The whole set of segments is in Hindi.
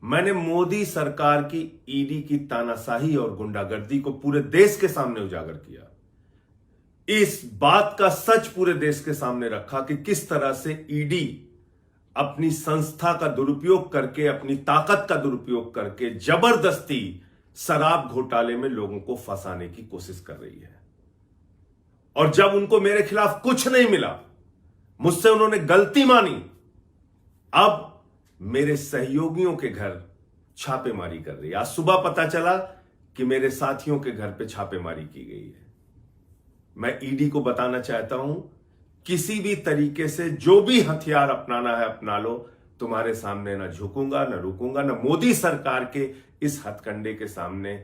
मैंने मोदी सरकार की ईडी की तानाशाही और गुंडागर्दी को पूरे देश के सामने उजागर किया। इस बात का सच पूरे देश के सामने रखा कि किस तरह से ईडी अपनी संस्था का दुरुपयोग करके, अपनी ताकत का दुरुपयोग करके जबरदस्ती शराब घोटाले में लोगों को फंसाने की कोशिश कर रही है। और जब उनको मेरे खिलाफ कुछ नहीं मिला, मुझसे उन्होंने गलती मानी, अब मेरे सहयोगियों के घर छापेमारी कर रही है। आज सुबह पता चला कि मेरे साथियों के घर पे छापेमारी की गई है। मैं ईडी को बताना चाहता हूं, किसी भी तरीके से जो भी हथियार अपनाना है अपना लो, तुम्हारे सामने ना झुकूंगा, ना रुकूंगा, ना मोदी सरकार के इस हथकंडे के सामने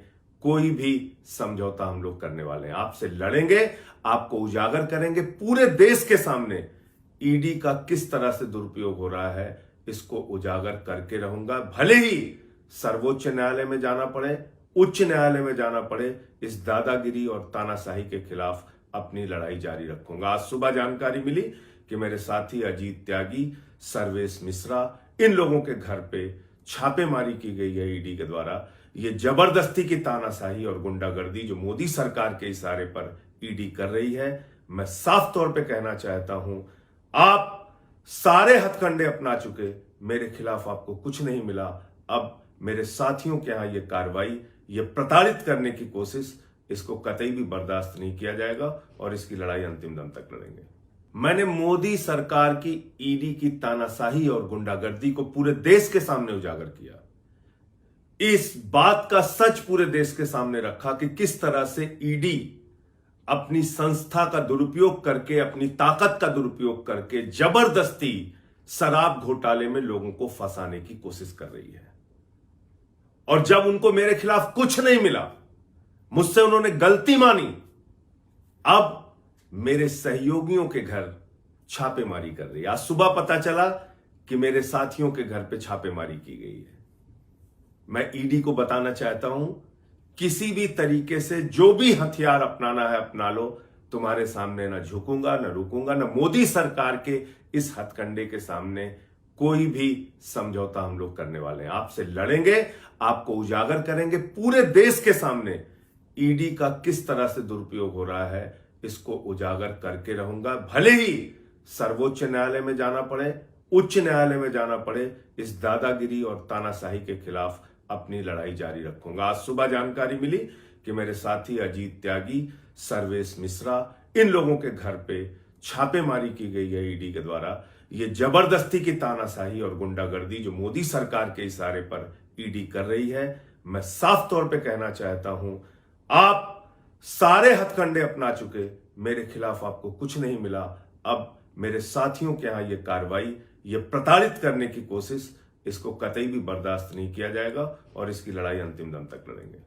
कोई भी समझौता हम लोग करने वाले हैं। आपसे लड़ेंगे, आपको उजागर करेंगे पूरे देश के सामने। ईडी का किस तरह से दुरुपयोग हो रहा है इसको उजागर करके रहूंगा, भले ही सर्वोच्च न्यायालय में जाना पड़े, उच्च न्यायालय में जाना पड़े। इस दादागिरी और तानाशाही के खिलाफ अपनी लड़ाई जारी रखूंगा। आज सुबह जानकारी मिली कि मेरे साथी अजीत त्यागी, सर्वेश मिश्रा, इन लोगों के घर पे छापेमारी की गई है ईडी के द्वारा। ये जबरदस्ती की तानाशाही और गुंडागर्दी जो मोदी सरकार के इशारे पर ईडी कर रही है, मैं साफ तौर पे कहना चाहता हूं, आप सारे हथकंडे अपना चुके, मेरे खिलाफ आपको कुछ नहीं मिला। अब मेरे साथियों के यहां यह कार्रवाई, यह प्रताड़ित करने की कोशिश, इसको कतई भी बर्दाश्त नहीं किया जाएगा और इसकी लड़ाई अंतिम दम तक लड़ेंगे। मैंने मोदी सरकार की ईडी की तानाशाही और गुंडागर्दी को पूरे देश के सामने उजागर किया। इस बात का सच पूरे देश के सामने रखा कि किस तरह से ईडी अपनी संस्था का दुरुपयोग करके, अपनी ताकत का दुरुपयोग करके जबरदस्ती शराब घोटाले में लोगों को फंसाने की कोशिश कर रही है। और जब उनको मेरे खिलाफ कुछ नहीं मिला, मुझसे उन्होंने गलती मानी, अब मेरे सहयोगियों के घर छापेमारी कर रही है। आज सुबह पता चला कि मेरे साथियों के घर पे छापेमारी की गई है। मैं ईडी को बताना चाहता हूं, किसी भी तरीके से जो भी हथियार अपनाना है अपना लो, तुम्हारे सामने ना झुकूंगा, ना रुकूंगा, ना मोदी सरकार के इस हथकंडे के सामने कोई भी समझौता हम लोग करने वाले हैं। आपसे लड़ेंगे, आपको उजागर करेंगे पूरे देश के सामने। ईडी का किस तरह से दुरुपयोग हो रहा है इसको उजागर करके रहूंगा, भले ही सर्वोच्च न्यायालय में जाना पड़े, उच्च न्यायालय में जाना पड़े। इस दादागिरी और तानाशाही के खिलाफ अपनी लड़ाई जारी रखूंगा। आज सुबह जानकारी मिली कि मेरे साथी अजीत त्यागी, सर्वेश मिश्रा, इन लोगों के घर पे छापेमारी की गई है ईडी के द्वारा। ये जबरदस्ती की तानाशाही और गुंडागर्दी जो मोदी सरकार के इशारे पर ईडी कर रही है, मैं साफ तौर पे कहना चाहता हूं, आप सारे हथकंडे अपना चुके, मेरे खिलाफ आपको कुछ नहीं मिला। अब मेरे साथियों के यहां यह कार्रवाई, यह प्रताड़ित करने की कोशिश, इसको कतई भी बर्दाश्त नहीं किया जाएगा और इसकी लड़ाई अंतिम दम तक लड़ेंगे।